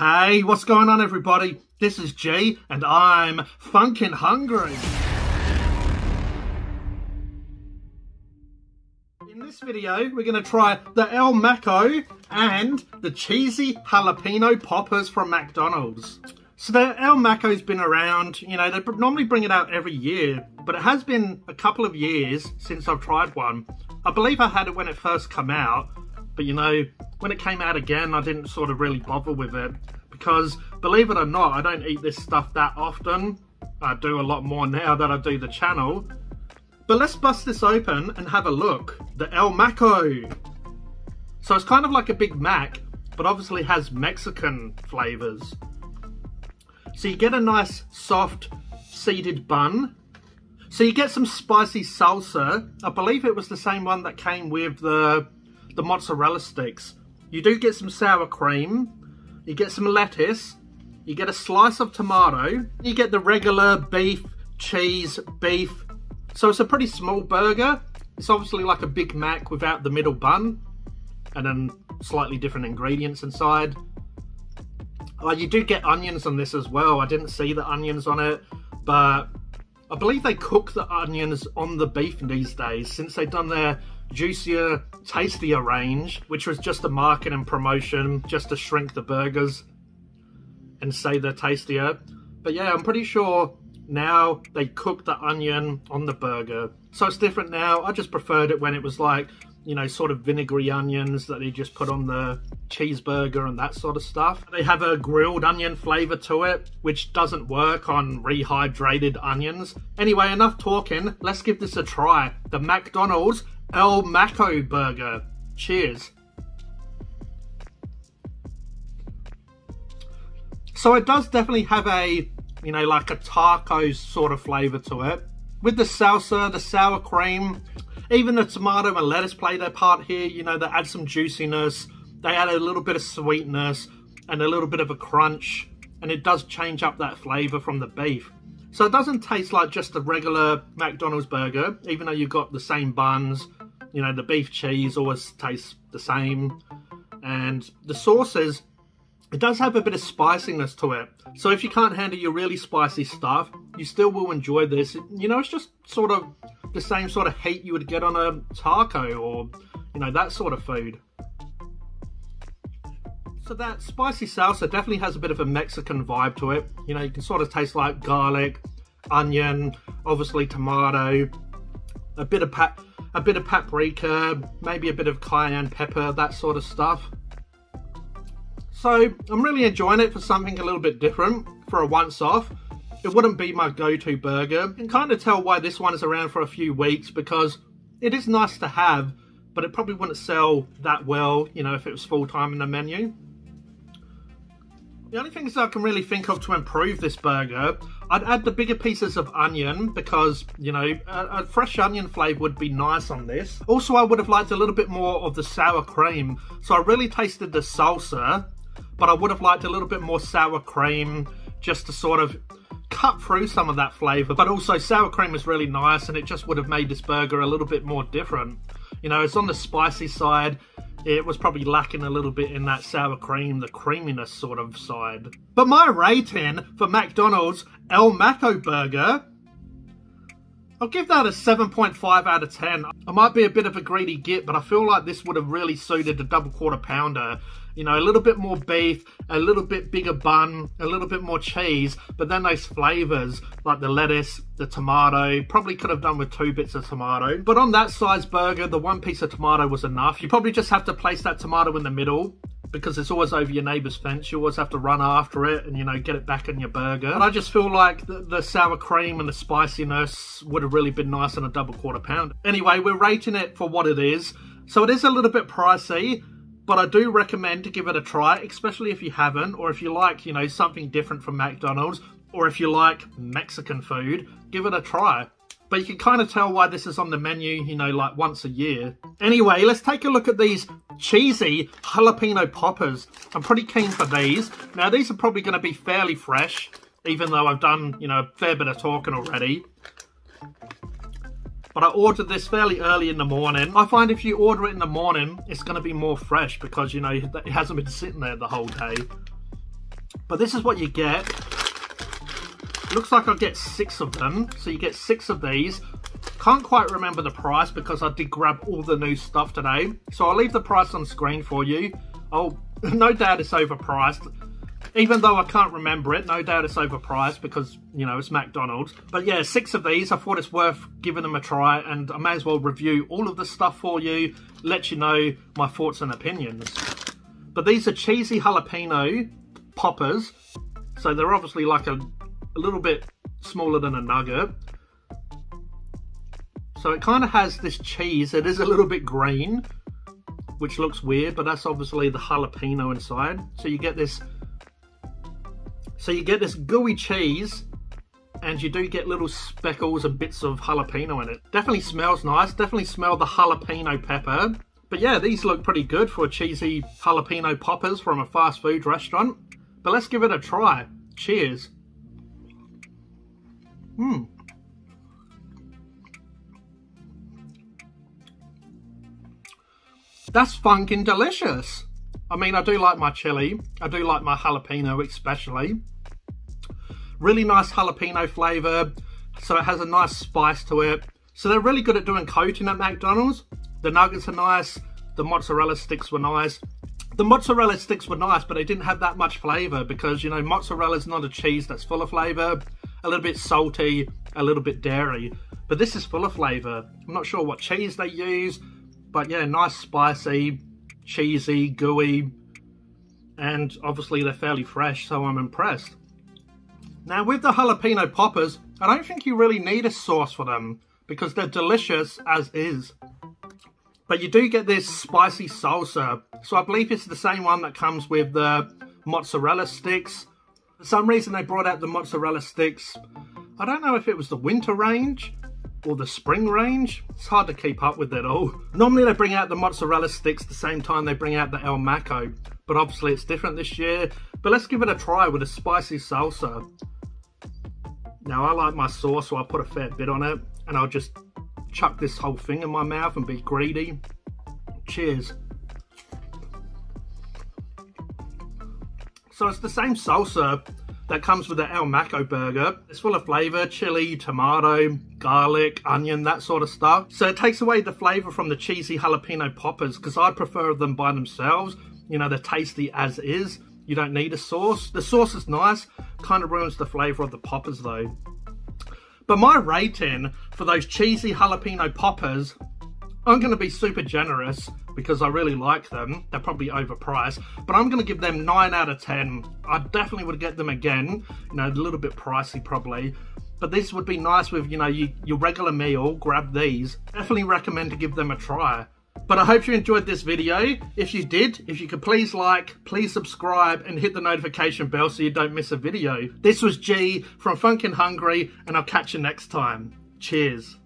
Hey, what's going on everybody? This is G and I'm Phunken hungry. In this video, we're going to try the El Maco and the cheesy jalapeno poppers from McDonald's. So the El Maco's been around, you know, they normally bring it out every year, but it has been a couple of years since I've tried one. I believe I had it when it first came out, but you know, when it came out again, I didn't sort of really bother with it because, believe it or not, I don't eat this stuff that often. I do a lot more now that I do the channel. But let's bust this open and have a look. The El Maco. So it's kind of like a Big Mac, but obviously has Mexican flavors. So you get a nice soft seeded bun. So you get some spicy salsa. I believe it was the same one that came with the mozzarella sticks. You do get some sour cream. You get some lettuce. You get a slice of tomato. You get the regular beef, cheese, beef. So it's a pretty small burger. It's obviously like a Big Mac without the middle bun. And then slightly different ingredients inside. You do get onions on this as well. I didn't see the onions on it, but I believe they cook the onions on the beef these days since they've done their juicier, tastier range, which was just a marketing promotion just to shrink the burgers and say they're tastier. But yeah, I'm pretty sure now they cook the onion on the burger. So it's different now. I just preferred it when it was like, you know, sort of vinegary onions that they just put on the cheeseburger and that sort of stuff. They have a grilled onion flavor to it, which doesn't work on rehydrated onions. Anyway, enough talking. Let's give this a try. The McDonald's El Maco burger. Cheers. So it does definitely have a, you know, like a taco sort of flavor to it. With the salsa, the sour cream, even the tomato and lettuce play their part here. You know, they add some juiciness, they add a little bit of sweetness and a little bit of a crunch, and it does change up that flavor from the beef. So it doesn't taste like just a regular McDonald's burger, even though you've got the same buns. You know, the beef cheese always tastes the same. And the sauces, it does have a bit of spiciness to it. So if you can't handle your really spicy stuff, you still will enjoy this. You know, it's just sort of the same sort of heat you would get on a taco or, you know, that sort of food. So that spicy salsa definitely has a bit of a Mexican vibe to it. You know, you can sort of taste like garlic, onion, obviously tomato, a bit of paprika, maybe a bit of cayenne pepper, that sort of stuff. So I'm really enjoying it for something a little bit different, for a once off. It wouldn't be my go-to burger. You can kind of tell why this one is around for a few weeks, because it is nice to have, but it probably wouldn't sell that well, you know, if it was full-time in the menu. The only things I can really think of to improve this burger, I'd add the bigger pieces of onion because, you know, a fresh onion flavour would be nice on this. Also, I would have liked a little bit more of the sour cream. So I really tasted the salsa, but I would have liked a little bit more sour cream just to sort of cut through some of that flavour. But also sour cream is really nice and it just would have made this burger a little bit more different. You know, it's on the spicy side. It was probably lacking a little bit in that sour cream, the creaminess sort of side. But my rating for McDonald's El Maco burger, I'll give that a 7.5 out of 10. I might be a bit of a greedy git, but I feel like this would have really suited a double quarter pounder. You know, a little bit more beef, a little bit bigger bun, a little bit more cheese, but then those flavors like the lettuce, the tomato, probably could have done with 2 bits of tomato. But on that size burger, the 1 piece of tomato was enough. You probably just have to place that tomato in the middle because it's always over your neighbor's fence. You always have to run after it and, you know, get it back in your burger. But I just feel like the sour cream and the spiciness would have really been nice on a double quarter pounder. Anyway, we're rating it for what it is. So it is a little bit pricey, but I do recommend to give it a try, especially if you haven't, or if you like, you know, something different from McDonald's, or if you like Mexican food, give it a try. But you can kind of tell why this is on the menu, you know, like once a year. Anyway, let's take a look at these cheesy jalapeno poppers. I'm pretty keen for these. Now, these are probably going to be fairly fresh, even though I've done, you know, a fair bit of talking already. But I ordered this fairly early in the morning. I find if you order it in the morning, it's going to be more fresh because, you know, it hasn't been sitting there the whole day. But this is what you get. Looks like I get 6 of them. So you get 6 of these. Can't quite remember the price because I did grab all the new stuff today. So I'll leave the price on screen for you. Oh, no doubt it's overpriced. Even though I can't remember it, no doubt it's overpriced because, you know, it's McDonald's. But yeah, 6 of these. I thought it's worth giving them a try, and I may as well review all of the stuff for you, let you know my thoughts and opinions. But these are cheesy jalapeno poppers. So they're obviously like a little bit smaller than a nugget. So it kind of has this cheese. It is a little bit green, which looks weird, but that's obviously the jalapeno inside. So you get this gooey cheese, and you do get little speckles and bits of jalapeno in it. Definitely smells nice. Definitely smell the jalapeno pepper. But yeah, these look pretty good for cheesy jalapeno poppers from a fast food restaurant. But let's give it a try. Cheers. That's funkin' delicious. I mean, I do like my chili. I do like my jalapeno especially. Really nice jalapeno flavour. So it has a nice spice to it. So they're really good at doing coating at McDonald's. The nuggets are nice. The mozzarella sticks were nice. The mozzarella sticks were nice, but they didn't have that much flavour because, you know, mozzarella is not a cheese that's full of flavour. A little bit salty, a little bit dairy. But this is full of flavour. I'm not sure what cheese they use, but yeah, nice, spicy, cheesy, gooey, and obviously they're fairly fresh, so I'm impressed. Now with the jalapeno poppers, I don't think you really need a sauce for them because they're delicious as is. But you do get this spicy salsa, so I believe it's the same one that comes with the mozzarella sticks. For some reason they brought out the mozzarella sticks. I don't know if it was the winter range or the spring range. It's hard to keep up with it all. Normally they bring out the mozzarella sticks the same time they bring out the El Maco, but obviously it's different this year. But let's give it a try with a spicy salsa. Now I like my sauce, so I'll put a fair bit on it, and I'll just chuck this whole thing in my mouth and be greedy. Cheers. So it's the same salsa that comes with the El Maco burger. It's full of flavour, chili, tomato, garlic, onion, that sort of stuff. So it takes away the flavour from the cheesy jalapeno poppers because I prefer them by themselves. You know, they're tasty as is. You don't need a sauce. The sauce is nice, kind of ruins the flavour of the poppers though. But my rating for those cheesy jalapeno poppers, I'm going to be super generous because I really like them. They're probably overpriced, but I'm going to give them 9 out of 10. I definitely would get them again. You know, a little bit pricey probably, but this would be nice with, you know, your regular meal. Grab these. Definitely recommend to give them a try. But I hope you enjoyed this video. If you did, if you could please like, please subscribe and hit the notification bell so you don't miss a video. This was G from Phunken Hungry, and I'll catch you next time. Cheers.